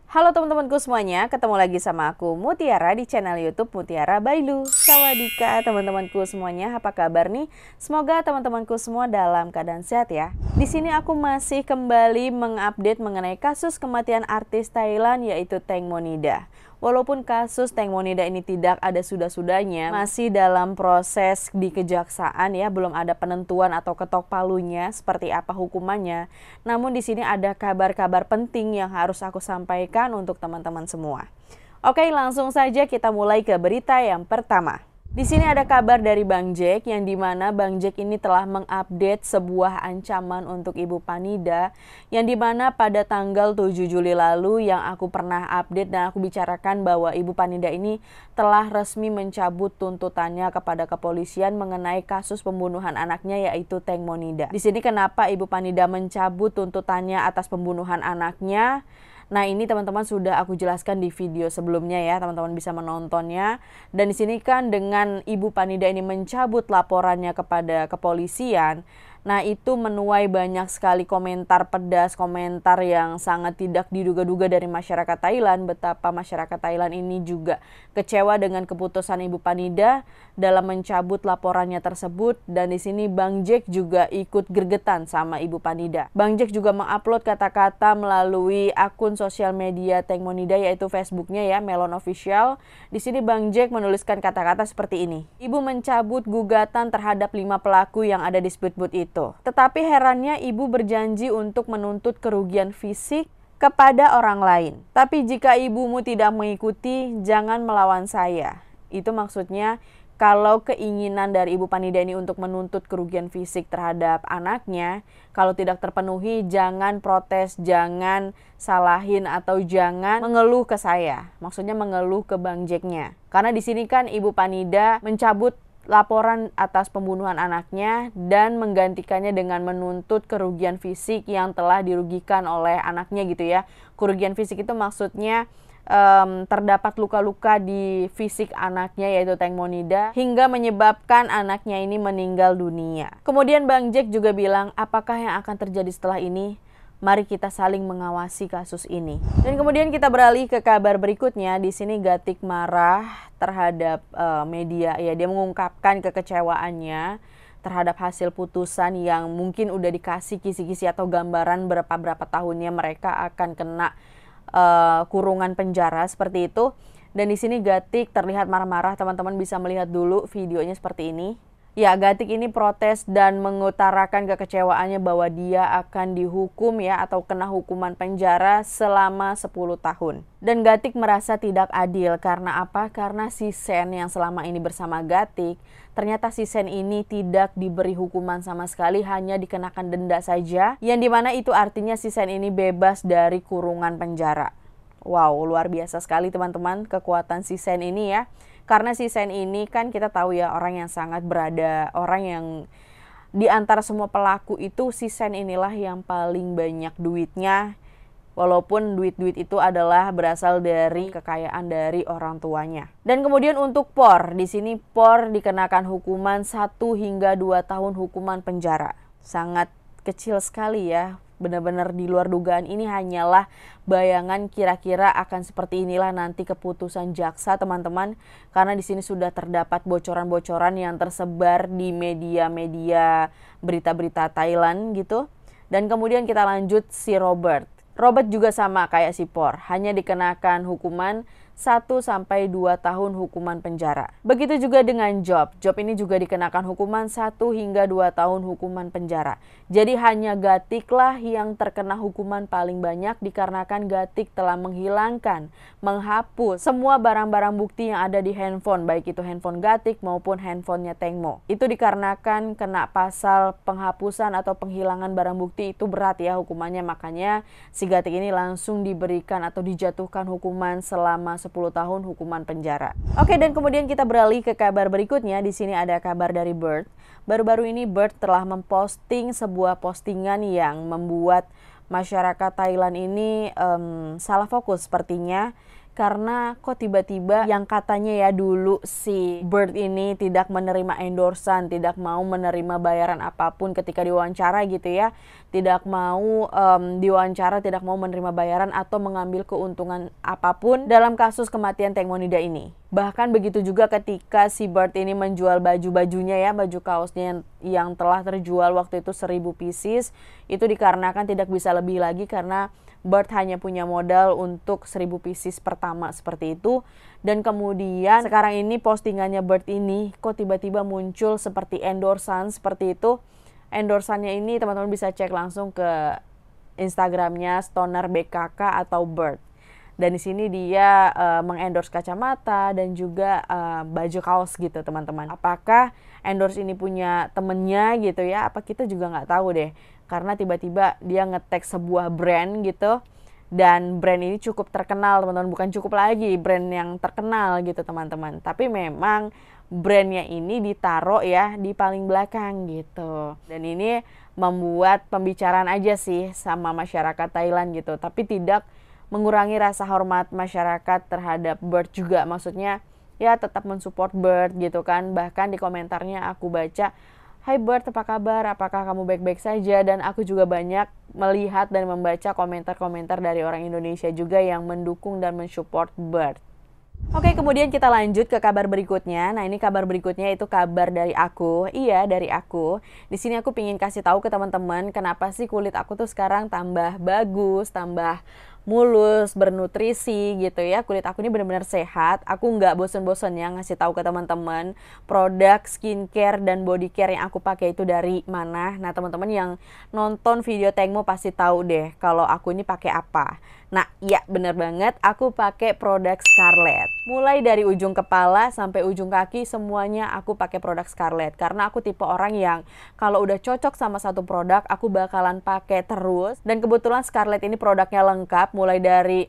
Halo teman-temanku semuanya, ketemu lagi sama aku Mutiara di channel YouTube Mutiara Bailu. Sawadika teman-temanku semuanya, apa kabar nih? Semoga teman-temanku semua dalam keadaan sehat ya. Di sini aku masih kembali mengupdate mengenai kasus kematian artis Thailand yaitu Teng Monida. Walaupun kasus Teng Monida ini tidak ada sudah-sudahnya, masih dalam proses di kejaksaan ya, belum ada penentuan atau ketok palunya seperti apa hukumannya. Namun di sini ada kabar-kabar penting yang harus aku sampaikan untuk teman-teman semua. Oke, langsung saja kita mulai ke berita yang pertama. Di sini ada kabar dari Bang Jack yang dimana Bang Jack ini telah mengupdate sebuah ancaman untuk Ibu Panida yang dimana pada tanggal 7 Juli lalu yang aku pernah update dan aku bicarakan bahwa Ibu Panida ini telah resmi mencabut tuntutannya kepada kepolisian mengenai kasus pembunuhan anaknya yaitu Teng Monida. Di sini kenapa Ibu Panida mencabut tuntutannya atas pembunuhan anaknya? Nah, ini teman-teman sudah aku jelaskan di video sebelumnya ya, teman-teman bisa menontonnya. Dan di sini kan dengan Ibu Panida ini mencabut laporannya kepada kepolisian, nah itu menuai banyak sekali komentar pedas, komentar yang sangat tidak diduga-duga dari masyarakat Thailand. Betapa masyarakat Thailand ini juga kecewa dengan keputusan Ibu Panida dalam mencabut laporannya tersebut. Dan di sini Bang Jack juga ikut gregetan sama Ibu Panida. Bang Jack juga mengupload kata-kata melalui akun sosial media Teng Monida yaitu Facebooknya ya, Melon Official. Di sini Bang Jack menuliskan kata-kata seperti ini. Ibu mencabut gugatan terhadap 5 pelaku yang ada di speedboat itu. Tetapi herannya ibu berjanji untuk menuntut kerugian fisik kepada orang lain. Tapi jika ibumu tidak mengikuti, jangan melawan saya. Itu maksudnya kalau keinginan dari Ibu Panida ini untuk menuntut kerugian fisik terhadap anaknya, kalau tidak terpenuhi jangan protes, jangan salahin atau jangan mengeluh ke saya. Maksudnya mengeluh ke Bang Jack-nya. Karena di sini kan Ibu Panida mencabut laporan atas pembunuhan anaknya dan menggantikannya dengan menuntut kerugian fisik yang telah dirugikan oleh anaknya gitu ya. Kerugian fisik itu maksudnya terdapat luka-luka di fisik anaknya yaitu Teng Monida hingga menyebabkan anaknya ini meninggal dunia. Kemudian Bang Jack juga bilang, apakah yang akan terjadi setelah ini? Mari kita saling mengawasi kasus ini. Dan kemudian kita beralih ke kabar berikutnya. Di sini Gatik marah terhadap media. Ya, dia mengungkapkan kekecewaannya terhadap hasil putusan yang mungkin udah dikasih kisi-kisi atau gambaran berapa tahunnya mereka akan kena kurungan penjara seperti itu. Dan di sini Gatik terlihat marah-marah. Teman-teman bisa melihat dulu videonya seperti ini. Ya, Gatik ini protes dan mengutarakan kekecewaannya bahwa dia akan dihukum ya atau kena hukuman penjara selama 10 tahun. Dan Gatik merasa tidak adil karena apa? Karena si Sen yang selama ini bersama Gatik, ternyata si Sen ini tidak diberi hukuman sama sekali, hanya dikenakan denda saja. Yang dimana itu artinya si Sen ini bebas dari kurungan penjara. Wow, luar biasa sekali teman-teman kekuatan si Sen ini ya. Karena si Sen ini kan kita tahu ya orang yang sangat berada, orang yang di antara semua pelaku itu si Sen inilah yang paling banyak duitnya. Walaupun duit-duit itu adalah berasal dari kekayaan dari orang tuanya. Dan kemudian untuk Por, di sini Por dikenakan hukuman 1 hingga 2 tahun hukuman penjara. Sangat kecil sekali ya. Benar-benar di luar dugaan, ini hanyalah bayangan kira-kira akan seperti inilah nanti keputusan jaksa teman-teman. Karena di sini sudah terdapat bocoran-bocoran yang tersebar di media-media berita-berita Thailand gitu. Dan kemudian kita lanjut si Robert. Robert juga sama kayak si Por, hanya dikenakan hukuman 1 sampai 2 tahun hukuman penjara. Begitu juga dengan Job. Job ini juga dikenakan hukuman 1 hingga 2 tahun hukuman penjara. Jadi hanya Gatik lah yang terkena hukuman paling banyak dikarenakan Gatik telah menghilangkan, menghapus semua barang-barang bukti yang ada di handphone, baik itu handphone Gatik maupun handphonenya Teng Mo. Itu dikarenakan kena pasal penghapusan atau penghilangan barang bukti itu berat ya hukumannya, makanya si Gatik ini langsung diberikan atau dijatuhkan hukuman selama 10 tahun hukuman penjara. Oke, dan kemudian kita beralih ke kabar berikutnya. Di sini ada kabar dari Bird. Baru-baru ini Bird telah memposting sebuah postingan yang membuat masyarakat Thailand ini salah fokus sepertinya. karena kok tiba-tiba yang katanya ya dulu si Bird ini tidak menerima endorsan, tidak mau menerima bayaran apapun ketika diwawancara gitu ya, tidak mau diwawancara, tidak mau menerima bayaran atau mengambil keuntungan apapun dalam kasus kematian Teng Monida ini. Bahkan begitu juga ketika si Bird ini menjual baju-bajunya ya, baju kaosnya yang telah terjual waktu itu 1000 pieces, itu dikarenakan tidak bisa lebih lagi karena Bird hanya punya modal untuk 1000 pieces pertama seperti itu. Dan kemudian sekarang ini postingannya Bird ini kok tiba-tiba muncul seperti endorsan seperti itu. Endorsannya ini teman-teman bisa cek langsung ke Instagramnya Stoner BKK atau Bird. Dan di sini dia mengendorse kacamata dan juga baju kaos gitu teman-teman. Apakah endorse ini punya temennya gitu ya? Apa kita juga nggak tahu deh. Karena tiba-tiba dia nge-tag sebuah brand gitu. Dan brand ini cukup terkenal teman-teman. Bukan cukup lagi brand yang terkenal gitu teman-teman. Tapi memang brandnya ini ditaruh ya di paling belakang gitu. Dan ini membuat pembicaraan aja sih sama masyarakat Thailand gitu. Tapi tidak mengurangi rasa hormat masyarakat terhadap Bird juga. Maksudnya ya tetap mensupport Bird gitu kan. Bahkan di komentarnya aku baca, "Hai Bird, apa kabar? Apakah kamu baik-baik saja?" Dan aku juga banyak melihat dan membaca komentar-komentar dari orang Indonesia juga yang mendukung dan mensupport Bird. Oke, kemudian kita lanjut ke kabar berikutnya. Nah, ini kabar berikutnya itu kabar dari aku. Iya, dari aku. Di sini aku pingin kasih tahu ke teman-teman kenapa sih kulit aku tuh sekarang tambah bagus, tambah mulus, bernutrisi gitu ya. Kulit aku ini benar-benar sehat. Aku nggak bosen-bosen ya ngasih tahu ke teman-teman produk skincare dan body care yang aku pakai itu dari mana. Nah, teman-teman yang nonton video Tengmo pasti tahu deh kalau aku ini pakai apa. Nah, iya bener banget, aku pakai produk Scarlett. Mulai dari ujung kepala sampai ujung kaki semuanya aku pakai produk Scarlett. Karena aku tipe orang yang kalau udah cocok sama satu produk, aku bakalan pakai terus. Dan kebetulan Scarlett ini produknya lengkap, mulai dari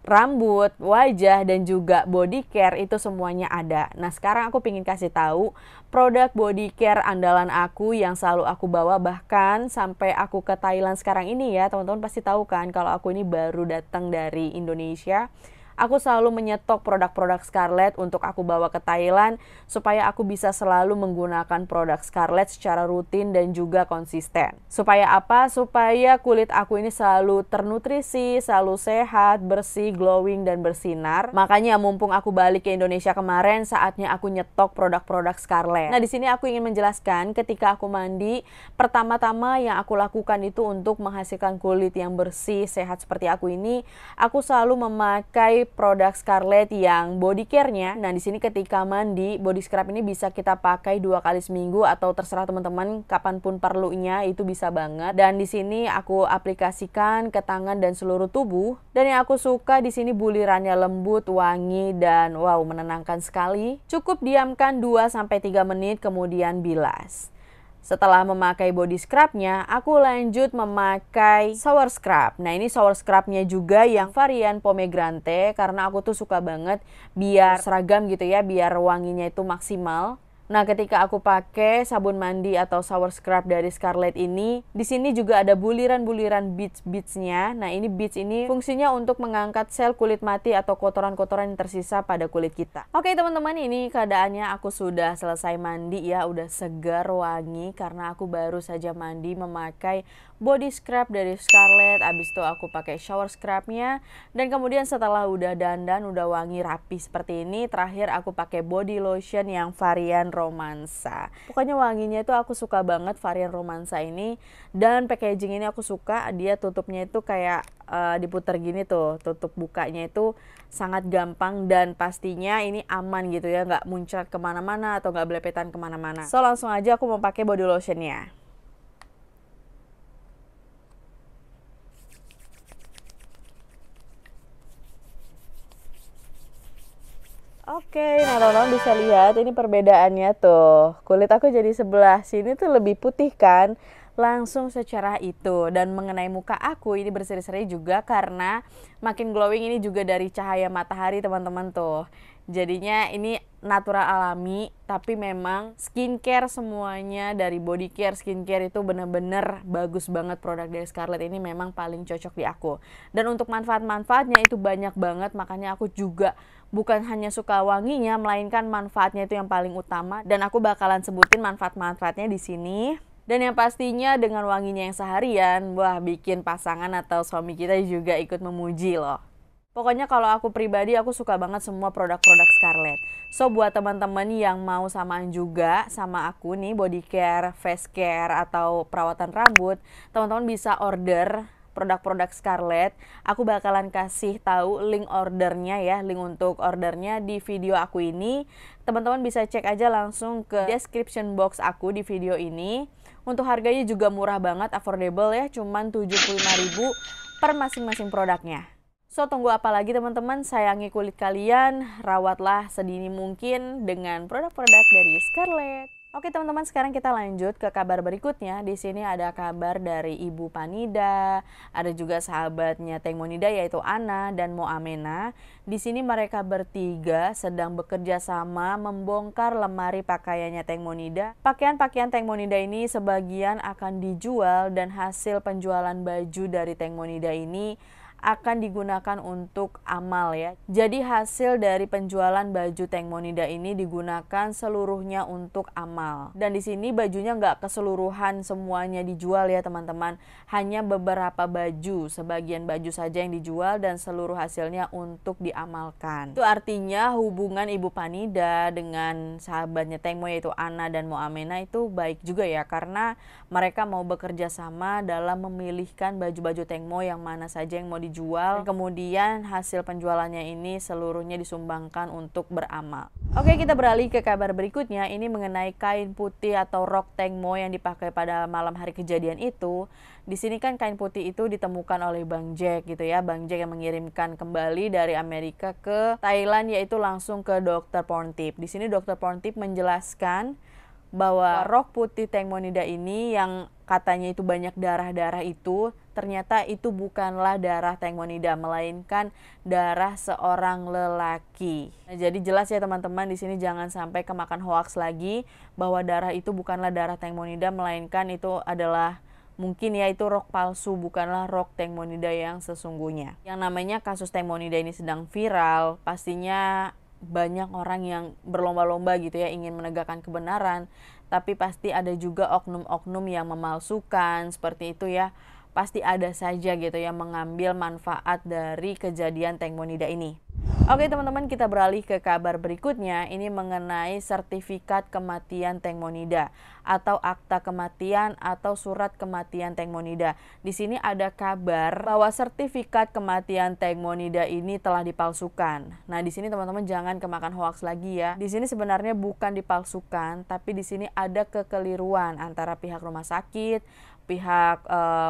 rambut, wajah, dan juga body care itu semuanya ada. Nah, sekarang aku pengen kasih tahu produk body care andalan aku yang selalu aku bawa bahkan sampai aku ke Thailand sekarang ini ya. Teman-teman pasti tahu kan kalau aku ini baru datang dari Indonesia. Aku selalu menyetok produk-produk Scarlett untuk aku bawa ke Thailand supaya aku bisa selalu menggunakan produk Scarlett secara rutin dan juga konsisten. Supaya apa? Supaya kulit aku ini selalu ternutrisi, selalu sehat, bersih, glowing, dan bersinar. Makanya mumpung aku balik ke Indonesia kemarin, saatnya aku nyetok produk-produk Scarlett. Nah, di sini aku ingin menjelaskan ketika aku mandi, pertama-tama yang aku lakukan itu untuk menghasilkan kulit yang bersih, sehat seperti aku ini, aku selalu memakai produk Scarlett yang body care-nya. Nah, di sini ketika mandi, body scrub ini bisa kita pakai 2 kali seminggu atau terserah teman-teman kapanpun perlunya, itu bisa banget. Dan di sini aku aplikasikan ke tangan dan seluruh tubuh. Dan yang aku suka di sini bulirannya lembut, wangi, dan wow, menenangkan sekali. Cukup diamkan 2-3 menit kemudian bilas. Setelah memakai body scrubnya, aku lanjut memakai shower scrub. Nah, ini shower scrubnya juga yang varian pomegranate karena aku tuh suka banget biar seragam gitu ya, biar wanginya itu maksimal. Nah, ketika aku pakai sabun mandi atau shower scrub dari Scarlett ini, di sini juga ada buliran-buliran beads-beadsnya. Nah, ini beads ini fungsinya untuk mengangkat sel kulit mati atau kotoran-kotoran yang tersisa pada kulit kita. Oke, teman-teman, ini keadaannya aku sudah selesai mandi ya, udah segar wangi karena aku baru saja mandi memakai body scrub dari Scarlett. Abis itu aku pakai shower scrubnya, dan kemudian setelah udah dandan, udah wangi rapi seperti ini, terakhir aku pakai body lotion yang varian romansa. Pokoknya wanginya itu aku suka banget varian romansa ini, dan packaging ini aku suka. Dia tutupnya itu kayak diputar gini tuh, tutup bukanya itu sangat gampang dan pastinya ini aman gitu ya, nggak muncrat kemana-mana atau nggak belepetan kemana-mana. So langsung aja aku mau pakai body lotionnya. Oke, nah teman-teman bisa lihat ini perbedaannya tuh. Kulit aku jadi sebelah sini tuh lebih putih kan, langsung secara itu. Dan mengenai muka aku ini berseri-seri juga karena makin glowing ini juga dari cahaya matahari teman-teman tuh. Jadinya ini natural alami, tapi memang skincare semuanya dari body care, skincare itu bener-bener bagus banget. Produk dari Scarlett ini memang paling cocok di aku. Dan untuk manfaat-manfaatnya itu banyak banget, makanya aku juga bukan hanya suka wanginya, melainkan manfaatnya itu yang paling utama. Dan aku bakalan sebutin manfaat-manfaatnya di sini. Dan yang pastinya dengan wanginya yang seharian, wah bikin pasangan atau suami kita juga ikut memuji loh. Pokoknya kalau aku pribadi, aku suka banget semua produk-produk Scarlett. So buat teman-teman yang mau samaan juga sama aku nih, body care, face care, atau perawatan rambut, teman-teman bisa order produk-produk Scarlett. Aku bakalan kasih tahu link ordernya ya, link untuk ordernya di video aku ini. Teman-teman bisa cek aja langsung ke description box aku di video ini. Untuk harganya juga murah banget, affordable ya, cuman 75.000 per masing-masing produknya. So, tunggu apa lagi teman-teman, sayangi kulit kalian, rawatlah sedini mungkin dengan produk-produk dari Scarlett. Oke teman-teman, sekarang kita lanjut ke kabar berikutnya. Di sini ada kabar dari Ibu Panida, ada juga sahabatnya Teng Monida yaitu Ana dan Mo Amena. Di sini mereka bertiga sedang bekerja sama membongkar lemari pakaiannya Teng Monida. Pakaian-pakaian Teng Monida ini sebagian akan dijual dan hasil penjualan baju dari Teng Monida ini akan digunakan untuk amal ya. Jadi hasil dari penjualan baju Teng Monida ini digunakan seluruhnya untuk amal. Dan di sini bajunya nggak keseluruhan semuanya dijual ya teman-teman. Hanya beberapa baju, sebagian baju saja yang dijual dan seluruh hasilnya untuk diamalkan. Itu artinya hubungan Ibu Panida dengan sahabatnya Teng Mo yaitu Ana dan Mo Amena itu baik juga ya. Karena mereka mau bekerja sama dalam memilihkan baju-baju Teng Mo yang mana saja yang mau dijual. Kemudian hasil penjualannya ini seluruhnya disumbangkan untuk beramal. Oke, kita beralih ke kabar berikutnya. Ini mengenai kain putih atau rok Teng Mo yang dipakai pada malam hari kejadian itu. Di sini kan kain putih itu ditemukan oleh Bang Jack gitu ya. Bang Jack yang mengirimkan kembali dari Amerika ke Thailand, yaitu langsung ke Dr. Porntip. Di sini Dr. Porntip menjelaskan bahwa rok putih Teng Monida ini yang katanya itu banyak darah-darah itu, ternyata itu bukanlah darah Teng Monida, melainkan darah seorang lelaki. Nah, jadi jelas ya teman-teman, di sini jangan sampai kemakan hoaks lagi bahwa darah itu bukanlah darah Teng Monida, melainkan itu adalah mungkin ya itu rok palsu, bukanlah rok Teng Monida yang sesungguhnya. Yang namanya kasus Teng Monida ini sedang viral, pastinya banyak orang yang berlomba-lomba gitu ya ingin menegakkan kebenaran, tapi pasti ada juga oknum-oknum yang memalsukan seperti itu ya. Pasti ada saja gitu yang mengambil manfaat dari kejadian Teng Monida ini. Oke teman-teman, kita beralih ke kabar berikutnya. Ini mengenai sertifikat kematian Teng Monida atau akta kematian atau surat kematian Teng Monida. Di sini ada kabar bahwa sertifikat kematian Teng Monida ini telah dipalsukan. Nah, di sini teman-teman jangan kemakan hoaks lagi ya. Di sini sebenarnya bukan dipalsukan, tapi di sini ada kekeliruan antara pihak rumah sakit, pihak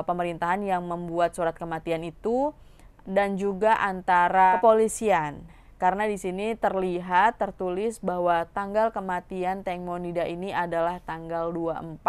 pemerintahan yang membuat surat kematian itu, dan juga antara kepolisian. Karena di sini tertulis bahwa tanggal kematian Teng Monida ini adalah tanggal 24.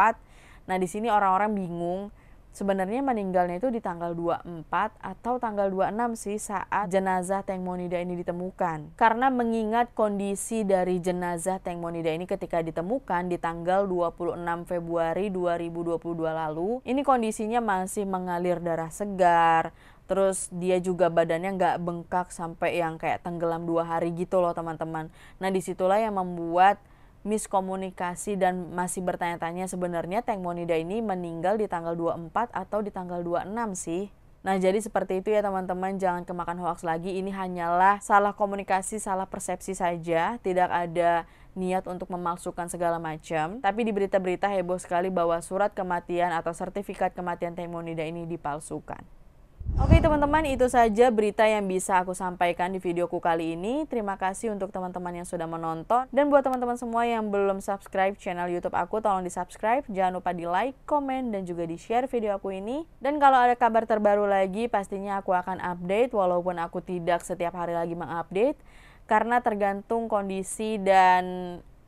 Nah, di sini orang-orang bingung sebenarnya meninggalnya itu di tanggal 24 atau tanggal 26 sih saat jenazah Teng Monida ini ditemukan. Karena mengingat kondisi dari jenazah Teng Monida ini ketika ditemukan di tanggal 26 Februari 2022 lalu, ini kondisinya masih mengalir darah segar. Terus dia juga badannya nggak bengkak sampai yang kayak tenggelam 2 hari gitu loh teman-teman. Nah, disitulah yang membuat miskomunikasi dan masih bertanya-tanya sebenarnya Teng Monida ini meninggal di tanggal 24 atau di tanggal 26 sih. Nah, jadi seperti itu ya teman-teman, jangan kemakan hoaks lagi. Ini hanyalah salah komunikasi, salah persepsi saja, tidak ada niat untuk memalsukan segala macam. Tapi di berita-berita heboh sekali bahwa surat kematian atau sertifikat kematian Teng Monida ini dipalsukan. Oke teman-teman, itu saja berita yang bisa aku sampaikan di videoku kali ini. Terima kasih untuk teman-teman yang sudah menonton. Dan buat teman-teman semua yang belum subscribe channel YouTube aku, tolong di-subscribe. Jangan lupa di-like, komen, dan juga di-share video aku ini. Dan kalau ada kabar terbaru lagi, pastinya aku akan update, walaupun aku tidak setiap hari lagi mengupdate. Karena tergantung kondisi dan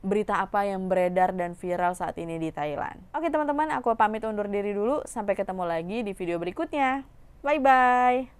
berita apa yang beredar dan viral saat ini di Thailand. Oke teman-teman, aku pamit undur diri dulu. Sampai ketemu lagi di video berikutnya. Bye-bye.